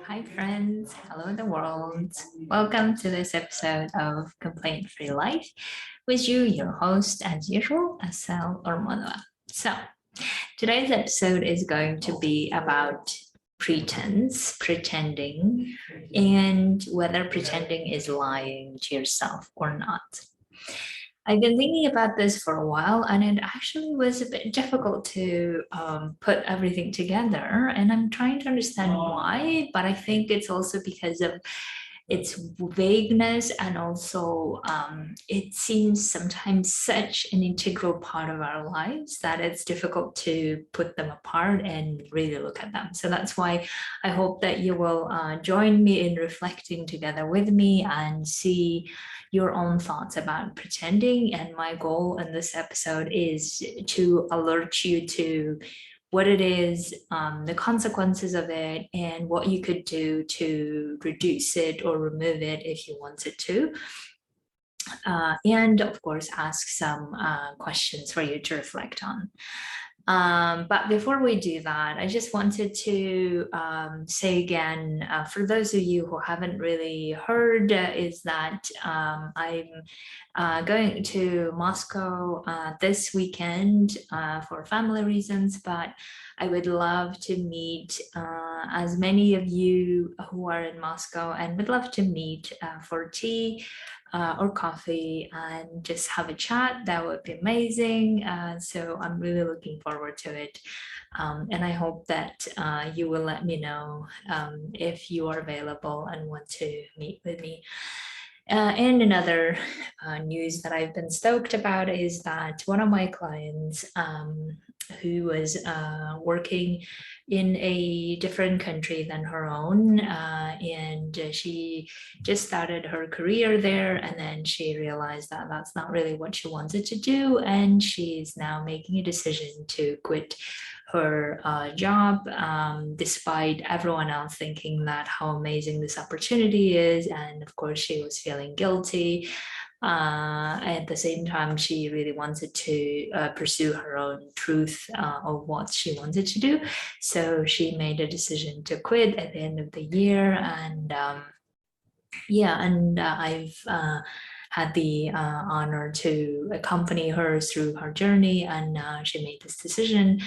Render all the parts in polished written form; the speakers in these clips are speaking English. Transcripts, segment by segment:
Hi, friends. Hello, the world. Welcome to this episode of Complaint Free Life with you, your host, as usual, Asel or Monwa. So, today's episode is going to be about pretense, pretending, and whether pretending is lying to yourself or not. I've been thinking about this for a while, and it actually was a bit difficult to put everything together. And I'm trying to understand why, but I think it's also because of its vagueness, and also it seems sometimes such an integral part of our lives that it's difficult to put them apart and really look at them. So that's why I hope that you will join me in reflecting together with me and see your own thoughts about pretending. And my goal in this episode is to alert you to what it is, the consequences of it, and what you could do to reduce it or remove it if you wanted to. And of course, ask some questions for you to reflect on. But before we do that, I just wanted to say again, for those of you who haven't really heard, is that I'm going to Moscow this weekend for family reasons, but I would love to meet as many of you who are in Moscow, and would love to meet for tea or coffee and just have a chat. That would be amazing. So I'm really looking forward to it. And I hope that you will let me know if you are available and want to meet with me. And another news that I've been stoked about is that one of my clients who was working in a different country than her own, and she just started her career there, and then she realized that that's not really what she wanted to do, and she's now making a decision to quit her job, despite everyone else thinking that how amazing this opportunity is. And of course, she was feeling guilty. At the same time, she really wanted to pursue her own truth of what she wanted to do. So she made a decision to quit at the end of the year. And I've had the honor to accompany her through her journey, and she made this decision,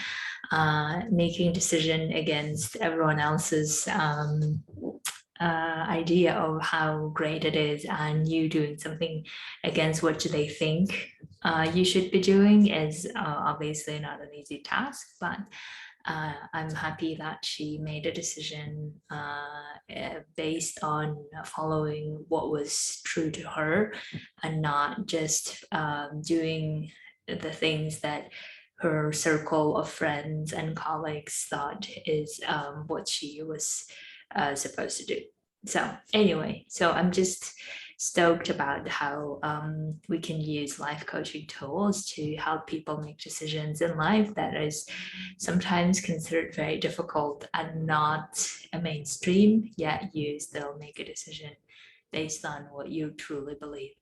making decision against everyone else's idea of how great it is, and you doing something against what they think you should be doing is obviously not an easy task, but I'm happy that she made a decision based on following what was true to her, and not just doing the things that her circle of friends and colleagues thought is what she was supposed to do. So anyway, so I'm just stoked about how we can use life coaching tools to help people make decisions in life that is sometimes considered very difficult and not a mainstream, yet you still make a decision based on what you truly believe.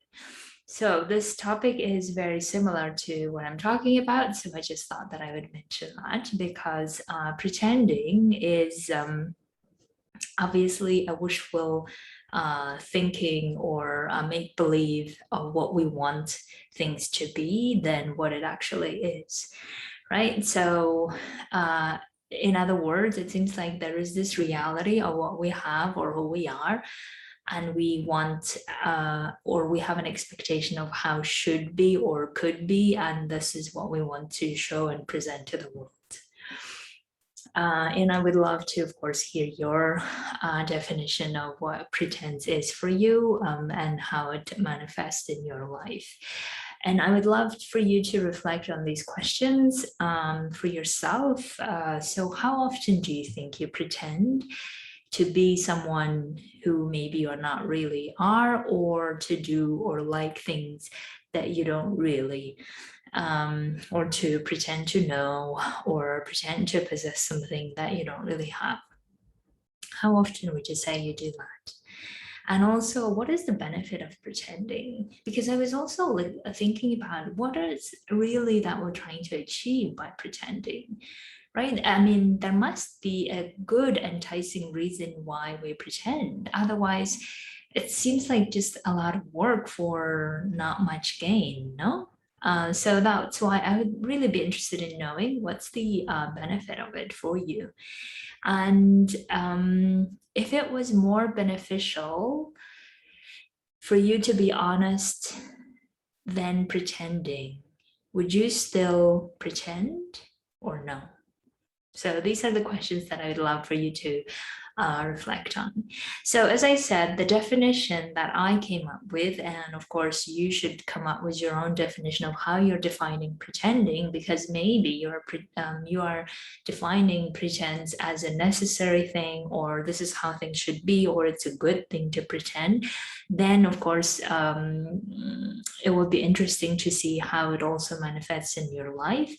So this topic is very similar to what I'm talking about, so I just thought that I would mention that because pretending is obviously a wishful thinking or make believe of what we want things to be than what it actually is, right? So in other words, it seems like there is this reality of what we have or who we are, and we want or we have an expectation of how should be or could be, and this is what we want to show and present to the world. And I would love to, of course, hear your definition of what pretense is for you, and how it manifests in your life. And I would love for you to reflect on these questions for yourself. So how often do you think you pretend to be someone who maybe you're not really are, or to do or like things that you don't really, or to pretend to know or pretend to possess something that you don't really have? How often would you say you do that? And also, what is the benefit of pretending? Because I was also thinking about what is really that we're trying to achieve by pretending, right? I mean, there must be a good, enticing reason why we pretend. Otherwise, it seems like just a lot of work for not much gain, no? So that's why I would really be interested in knowing what's the benefit of it for you. And if it was more beneficial for you to be honest than pretending, would you still pretend or no? So these are the questions that I would love for you to reflect on. So as I said, the definition that I came up with, and of course you should come up with your own definition of how you're defining pretending, because maybe you are defining pretense as a necessary thing, or this is how things should be, or it's a good thing to pretend. Then of course it will be interesting to see how it also manifests in your life.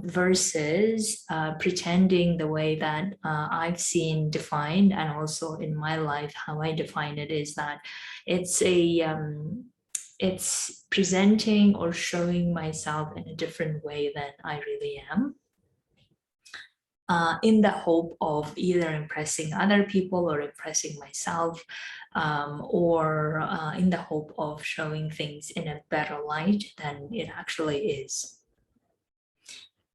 Versus pretending the way that I've seen defined, and also in my life how I define it, is that it's it's presenting or showing myself in a different way than I really am, in the hope of either impressing other people or impressing myself, or in the hope of showing things in a better light than it actually is.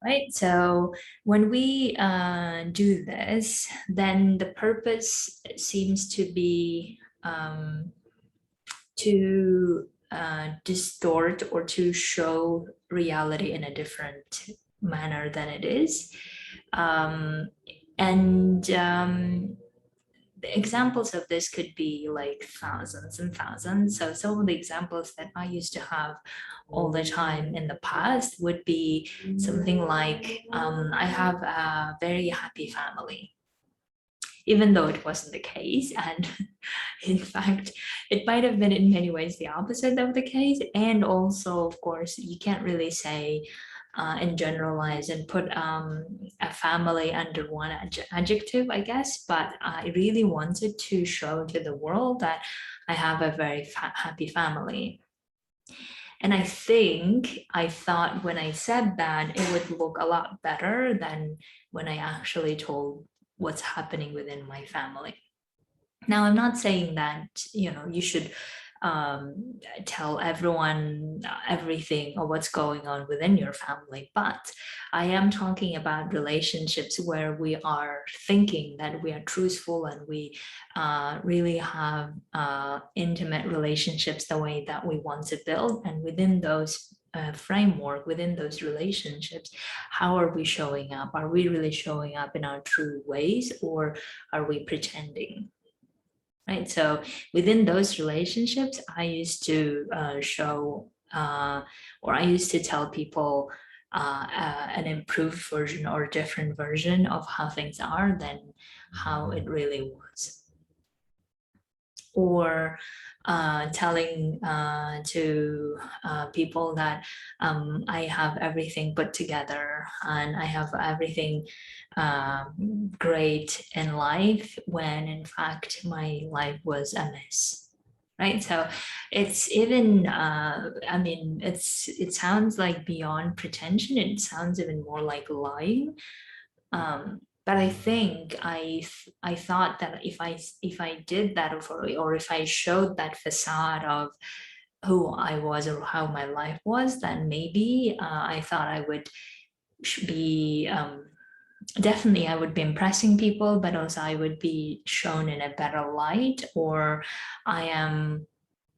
Right, so when we do this, then the purpose seems to be to distort or to show reality in a different manner than it is. And the examples of this could be like thousands and thousands. So some of the examples that I used to have all the time in the past would be something like, I have a very happy family, even though it wasn't the case. And in fact, it might have been in many ways the opposite of the case. And also, of course, you can't really say and generalize and put a family under one adjective, I guess. But I really wanted to show to the world that I have a very happy family. And I think I thought when I said that it would look a lot better than when I actually told what's happening within my family. Now, I'm not saying that, you should tell everyone everything or what's going on within your family, but I am talking about relationships where we are thinking that we are truthful and we really have intimate relationships the way that we want to build. And within those framework, within those relationships, how are we showing up? Are we really showing up in our true ways, or are we pretending? Right, so within those relationships, I used to show, or I used to tell people an improved version or different version of how things are than how it really was. Or telling to people that I have everything put together and I have everything great in life, when in fact my life was a mess. Right, so it's even I mean, it sounds like beyond pretension. It sounds even more like lying. But I think I thought that if I did that, or if I showed that facade of who I was or how my life was, then maybe I thought I would be definitely I would be impressing people, but also I would be shown in a better light, or I am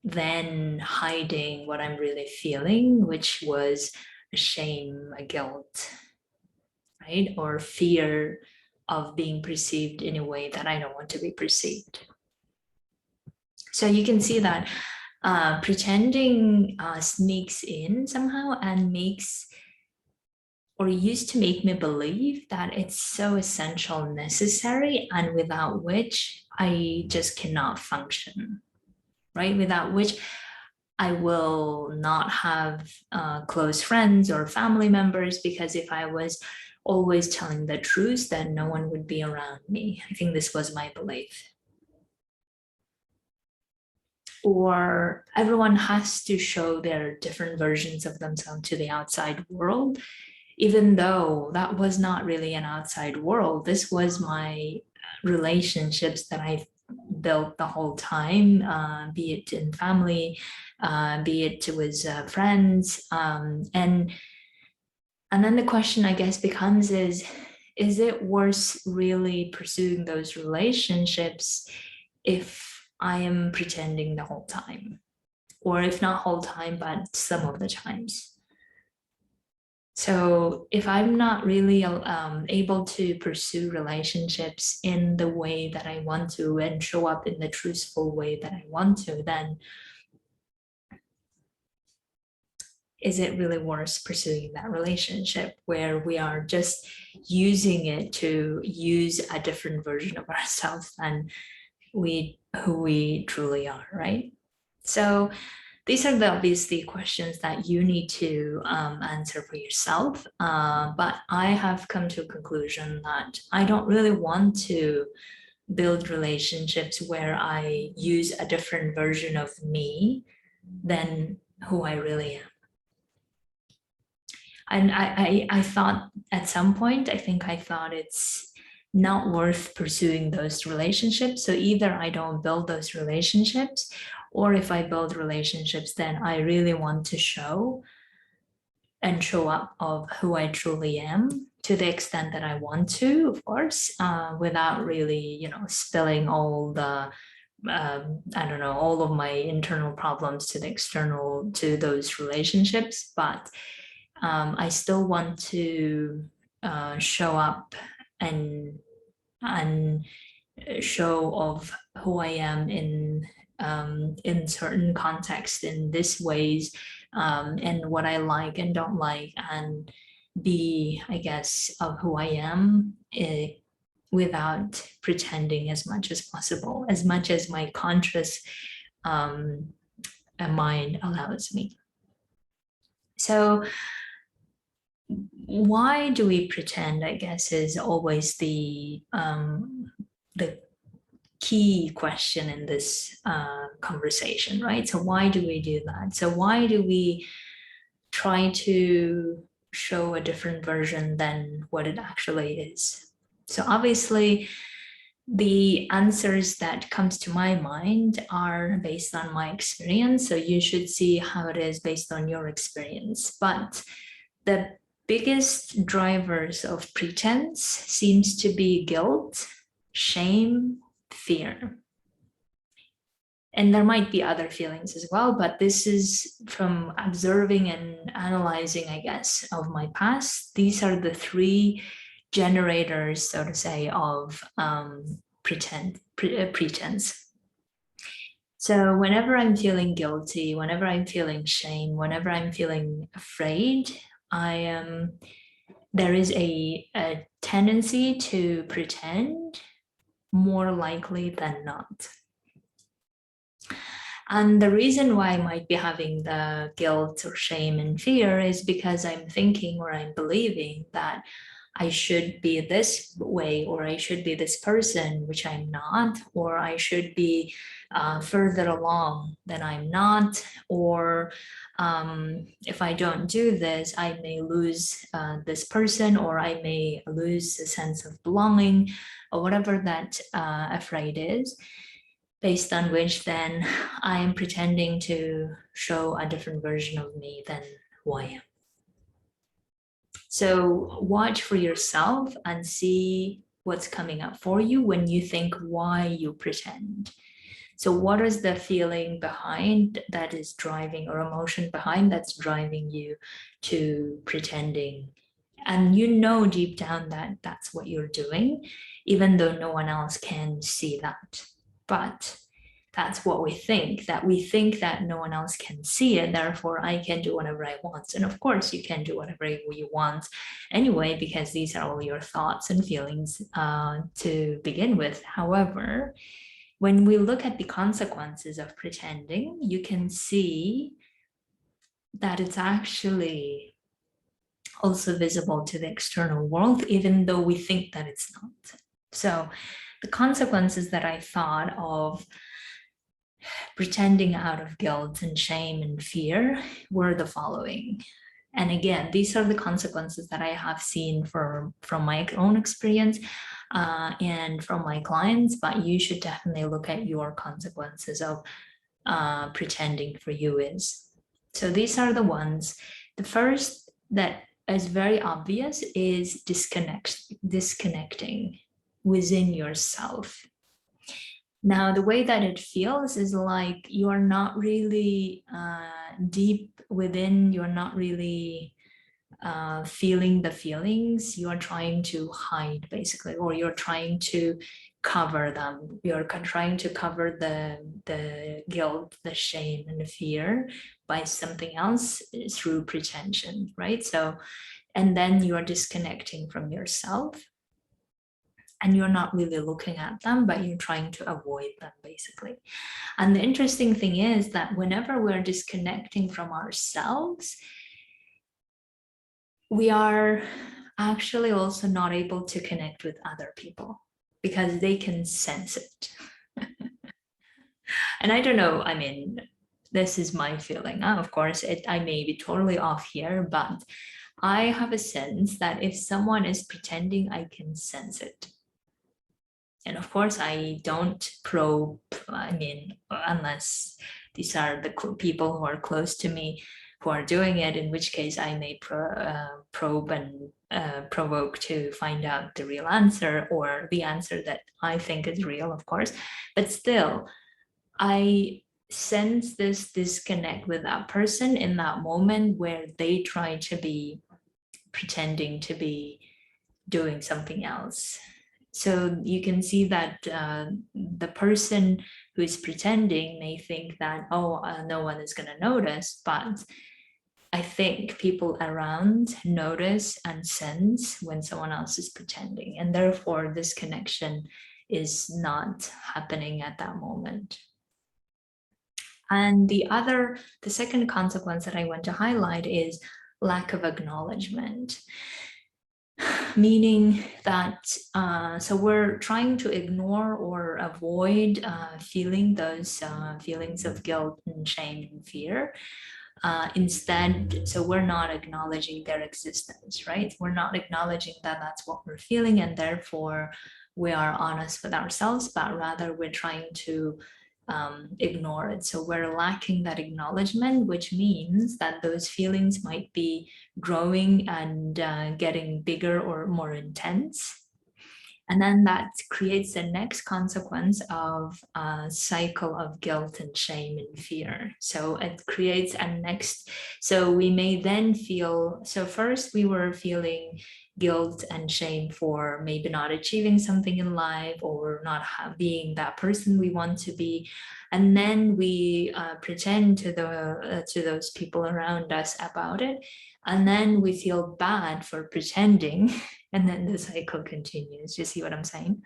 then hiding what I'm really feeling, which was a shame, a guilt, right? Or fear of being perceived in a way that I don't want to be perceived. So you can see that pretending sneaks in somehow and makes, or used to make me believe that it's so essential, necessary, and without which I just cannot function, right? Without which I will not have close friends or family members, because if I was always telling the truth, then no one would be around me. I think this was my belief. Or everyone has to show their different versions of themselves to the outside world even though that was not really an outside world. This was my relationships that I built the whole time, be it in family, be it with friends, and then the question, I guess, becomes is it worth really pursuing those relationships if I am pretending the whole time? Or if not whole time, but some of the times. So if I'm not really able to pursue relationships in the way that I want to and show up in the truthful way that I want to, then is it really worth pursuing that relationship where we are just using it to use a different version of ourselves than who we truly are, right? So these are obviously questions that you need to answer for yourself. But I have come to a conclusion that I don't really want to build relationships where I use a different version of me than who I really am. And I thought at some point, I thought it's not worth pursuing those relationships. So either I don't build those relationships, or if I build relationships, then I really want to show up of who I truly am to the extent that I want to, of course, without really, spilling all the I don't know, all of my internal problems to the external, to those relationships. But I still want to show up and show of who I am in certain contexts, in this ways, and what I like and don't like, and be, I guess, of who I am without pretending as much as possible, as much as my conscious mind allows me. So why do we pretend, I guess, is always the key question in this conversation, right? So why do we do that? So why do we try to show a different version than what it actually is? So obviously, the answers that comes to my mind are based on my experience. So you should see how it is based on your experience. But the biggest drivers of pretense seems to be guilt, shame, fear. And there might be other feelings as well, but this is from observing and analyzing, I guess, of my past. These are the three generators, so to say, of pretense. So whenever I'm feeling guilty, whenever I'm feeling shame, whenever I'm feeling afraid, there is a tendency to pretend more likely than not. And the reason why I might be having the guilt or shame and fear is because I'm thinking or I'm believing that I should be this way, or I should be this person, which I'm not, or I should be further along than I'm not, or if I don't do this, I may lose this person, or I may lose a sense of belonging, or whatever that afraid is, based on which then I am pretending to show a different version of me than who I am. So watch for yourself and see what's coming up for you when you think why you pretend. So what is the feeling behind that is driving, or emotion behind that's driving you to pretending? And you know deep down that that's what you're doing, even though no one else can see that. But that's what we think that no one else can see it, therefore I can do whatever I want. And of course you can do whatever you want anyway, because these are all your thoughts and feelings to begin with. However, when we look at the consequences of pretending, you can see that it's actually also visible to the external world, even though we think that it's not. So the consequences that I thought of pretending out of guilt and shame and fear were the following. And again, these are the consequences that I have seen from my own experience and from my clients, but you should definitely look at your consequences of pretending for you is. So these are the ones. The first that is very obvious is disconnecting within yourself. Now, the way that it feels is like you're not really deep within, you're not really feeling the feelings, you're trying to hide basically, or you're trying to cover them. You're trying to cover the guilt, the shame, and the fear by something else through pretension, right? So, and then you're disconnecting from yourself. And you're not really looking at them, but you're trying to avoid them, basically. And the interesting thing is that whenever we're disconnecting from ourselves, we are actually also not able to connect with other people because they can sense it. And I don't know, I mean, this is my feeling. Of course, I may be totally off here, but I have a sense that if someone is pretending, I can sense it. And of course, I don't probe, I mean, unless these are the people who are close to me who are doing it, in which case I may probe and provoke to find out the real answer or the answer that I think is real, of course. But still, I sense this disconnect with that person in that moment where they try to be pretending to be doing something else. So you can see that the person who is pretending may think that, oh, no one is going to notice, but I think people around notice and sense when someone else is pretending, and therefore this connection is not happening at that moment. And the second consequence that I want to highlight is lack of acknowledgement. Meaning that, so we're trying to ignore or avoid feeling those feelings of guilt and shame and fear. Instead, so we're not acknowledging their existence, right? We're not acknowledging that that's what we're feeling, and therefore we are honest with ourselves, but rather we're trying to ignore it. So we're lacking that acknowledgement, which means that those feelings might be growing and getting bigger or more intense. And then that creates the next consequence of a cycle of guilt and shame and fear. So it creates a next, so we may then feel, so first we were feeling guilt and shame for maybe not achieving something in life or not being that person we want to be. And then we pretend to those people around us about it. And then we feel bad for pretending, and then the cycle continues. You see what I'm saying?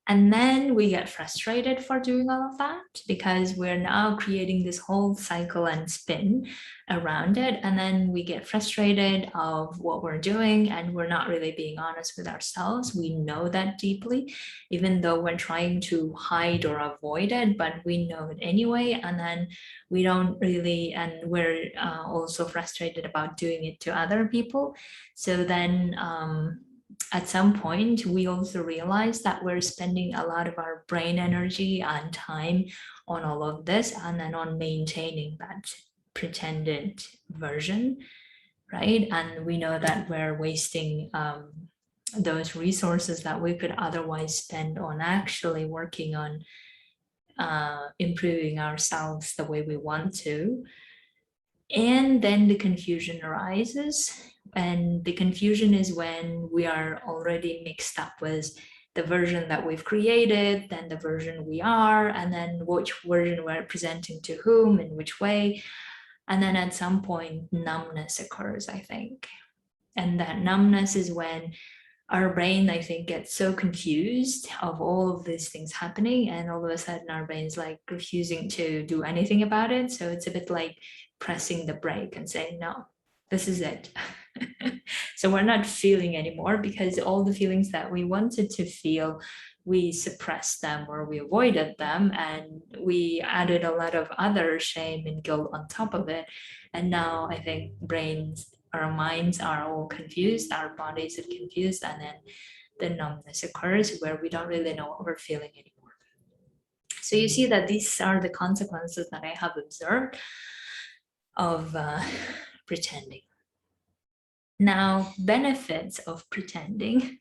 And then we get frustrated for doing all of that because we're now creating this whole cycle and spin around it. And then we get frustrated of what we're doing and we're not really being honest with ourselves. We know that deeply, even though we're trying to hide or avoid it, but we know it anyway. And then we don't really, and we're also frustrated about doing it to other people. So then, at some point, we also realize that we're spending a lot of our brain energy and time on all of this and then on maintaining that pretended version, right? And we know that we're wasting those resources that we could otherwise spend on actually working on improving ourselves the way we want to. And then the confusion arises. And the confusion is when we are already mixed up with the version that we've created, then the version we are, and then which version we're presenting to whom, in which way. And then at some point, numbness occurs, I think. And that numbness is when our brain, I think, gets so confused of all of these things happening, and all of a sudden our brain is like refusing to do anything about it. So it's a bit like pressing the brake and saying, no, this is it. So we're not feeling anymore, because all the feelings that we wanted to feel, we suppressed them or we avoided them, and we added a lot of other shame and guilt on top of it. And now I think our minds are all confused, our bodies are confused, and then the numbness occurs where we don't really know what we're feeling anymore. So you see that these are the consequences that I have observed of pretending. Now, benefits of pretending.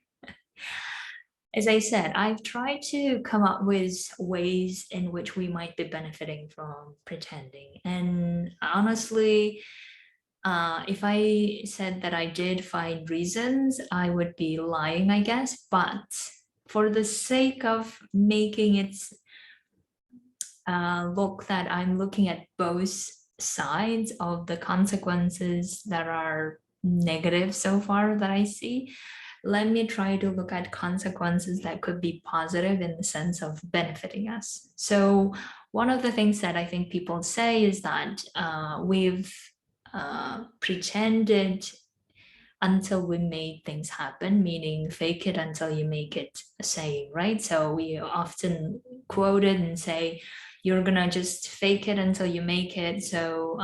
As I said, I've tried to come up with ways in which we might be benefiting from pretending. And honestly, if I said that I did find reasons, I would be lying, I guess. But for the sake of making it look that I'm looking at both sides of the consequences that are negative so far that I see, let me try to look at consequences that could be positive in the sense of benefiting us. So one of the things that I think people say is that we've pretended until we made things happen, meaning fake it until you make it a saying, right? So we often quote it and say, you're gonna just fake it until you make it. So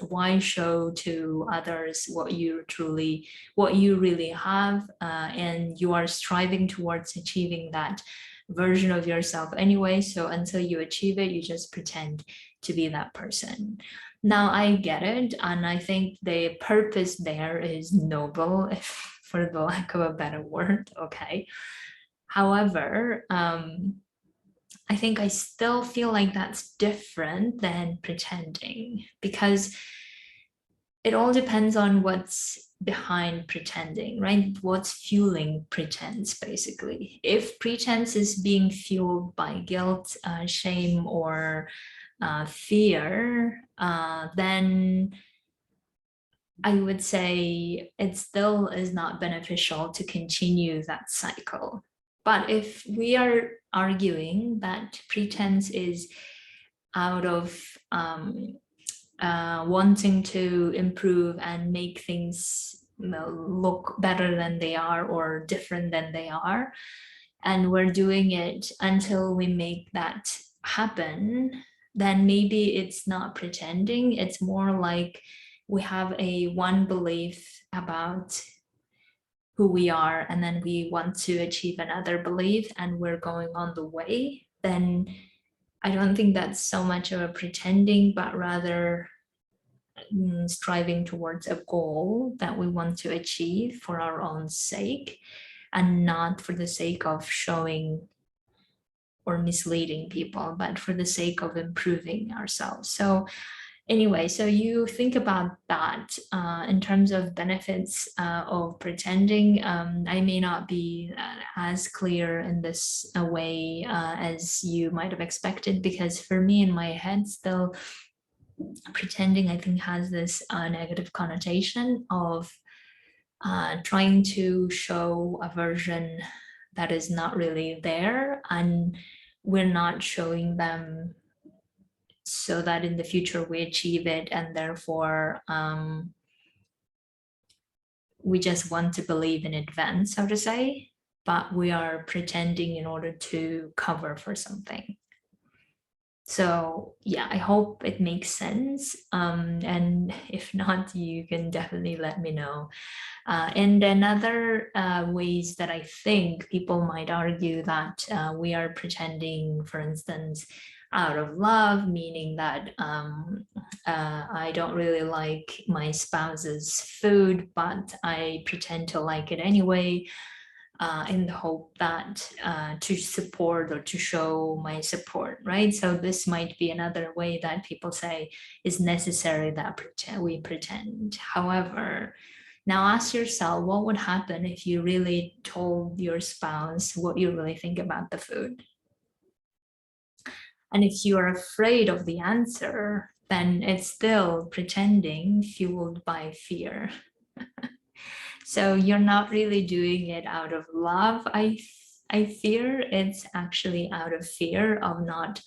why show to others what you really have, and you are striving towards achieving that version of yourself anyway. So until you achieve it, you just pretend to be that person. Now I get it, and I think the purpose there is noble, if for the lack of a better word, okay. However, I think I still feel like that's different than pretending, because it all depends on what's behind pretending, right? What's fueling pretense, basically. If pretense is being fueled by guilt, shame, or fear, then I would say it still is not beneficial to continue that cycle. But if we are arguing that pretense is out of wanting to improve and make things look better than they are or different than they are, and we're doing it until we make that happen, then maybe it's not pretending. It's more like we have one belief about who we are, and then we want to achieve another belief, and we're going on the way. Then I don't think that's so much of a pretending, but rather striving towards a goal that we want to achieve for our own sake, and not for the sake of showing or misleading people, but for the sake of improving ourselves. So anyway, so you think about that in terms of benefits of pretending. I may not be as clear in this way as you might have expected, because for me in my head still, pretending I think has this negative connotation of trying to show a version that is not really there, and we're not showing them so that in the future we achieve it, and therefore we just want to believe in advance, so to say, but we are pretending in order to cover for something. So yeah, I hope it makes sense. And if not, you can definitely let me know. And another ways that I think people might argue that we are pretending, for instance, out of love, meaning that I don't really like my spouse's food, but I pretend to like it anyway, in the hope that to support or to show my support, right? So this might be another way that people say is necessary that we pretend. However, now ask yourself, what would happen if you really told your spouse what you really think about the food? And if you are afraid of the answer, then it's still pretending fueled by fear. So you're not really doing it out of love, I fear. It's actually out of fear of not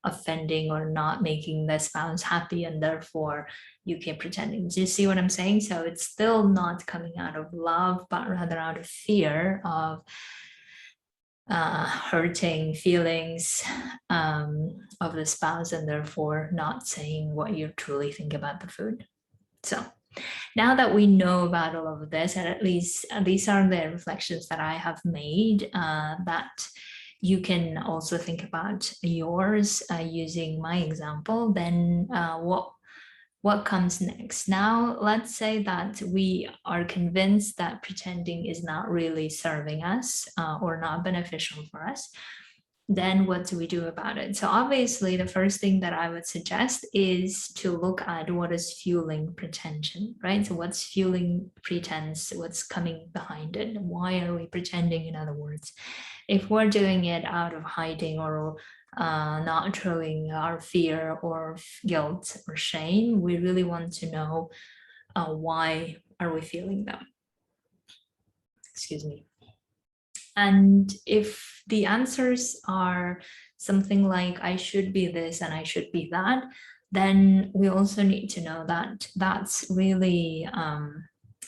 offending or not making the spouse happy, and therefore you keep pretending. Do you see what I'm saying? So it's still not coming out of love, but rather out of fear of hurting feelings of the spouse, and therefore not saying what you truly think about the food. So now that we know about all of this, and at least these are the reflections that I have made, that you can also think about yours using my example, then what comes next? Now, let's say that we are convinced that pretending is not really serving us or not beneficial for us. Then what do we do about it? So obviously, the first thing that I would suggest is to look at what is fueling pretension, right? So what's fueling pretense? What's coming behind it? Why are we pretending, in other words? If we're doing it out of hiding or not showing our fear or guilt or shame, we really want to know why are we feeling them. Excuse me. And if the answers are something like I should be this and I should be that, then we also need to know that that's really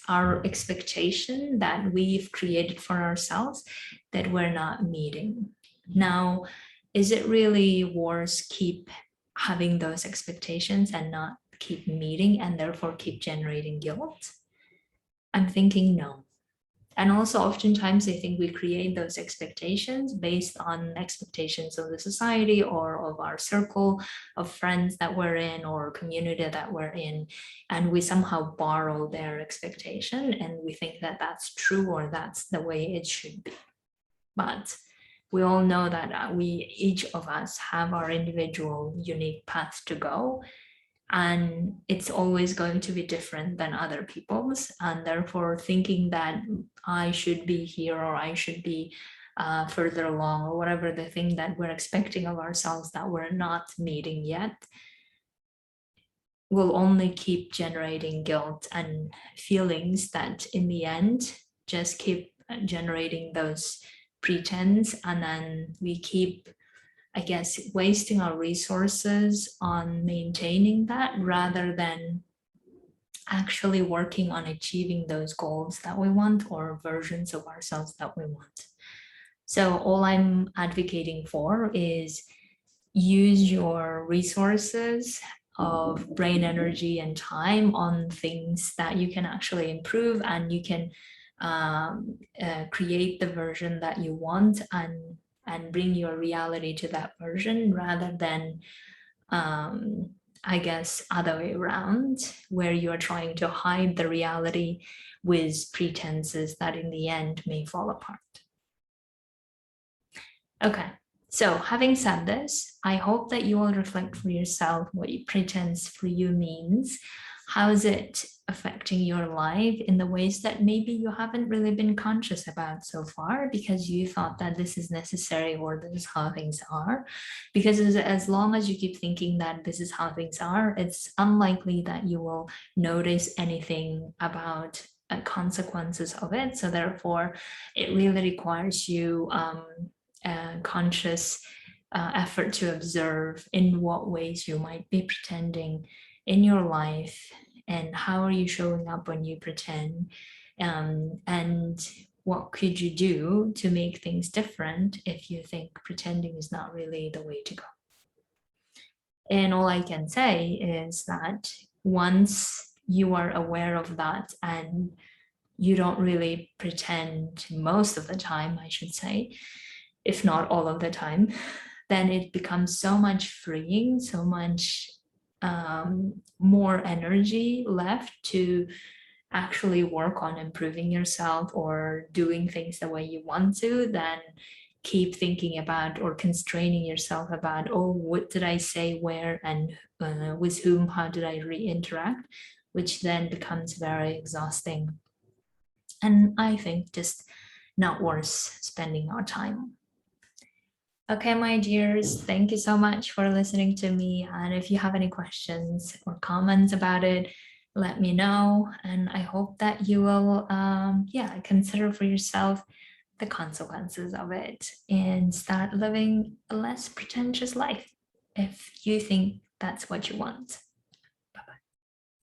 our expectation that we've created for ourselves that we're not meeting. Now, is it really worth keep having those expectations and not keep meeting and therefore keep generating guilt? I'm thinking no. And also oftentimes I think we create those expectations based on expectations of the society or of our circle of friends that we're in or community that we're in. And we somehow borrow their expectation and we think that that's true or that's the way it should be. But we all know that each of us have our individual unique path to go. And it's always going to be different than other people's, and therefore thinking that I should be here or I should be further along or whatever the thing that we're expecting of ourselves that we're not meeting yet will only keep generating guilt and feelings that in the end just keep generating those pretense, and then we keep, I guess, wasting our resources on maintaining that rather than actually working on achieving those goals that we want or versions of ourselves that we want. So all I'm advocating for is use your resources of brain energy and time on things that you can actually improve, and you can create the version that you want and bring your reality to that version rather than I guess other way around, where you are trying to hide the reality with pretenses that in the end may fall apart. Okay, so having said this, I hope that you will reflect for yourself what pretense for you means. How is it affecting your life in the ways that maybe you haven't really been conscious about so far because you thought that this is necessary or this is how things are? Because as long as you keep thinking that this is how things are, it's unlikely that you will notice anything about consequences of it. So therefore, it really requires you conscious effort to observe in what ways you might be pretending in your life and how are you showing up when you pretend, and what could you do to make things different if you think pretending is not really the way to go. And all I can say is that once you are aware of that and you don't really pretend most of the time, I should say, if not all of the time, then it becomes so much freeing, so much more energy left to actually work on improving yourself or doing things the way you want to, than keep thinking about or constraining yourself about, oh, what did I say where and with whom, how did I re-interact, which then becomes very exhausting. And I think just not worth spending our time on. Okay, my dears, thank you so much for listening to me. And if you have any questions or comments about it, let me know. And I hope that you will, consider for yourself the consequences of it and start living a less pretentious life. if you think that's what you want.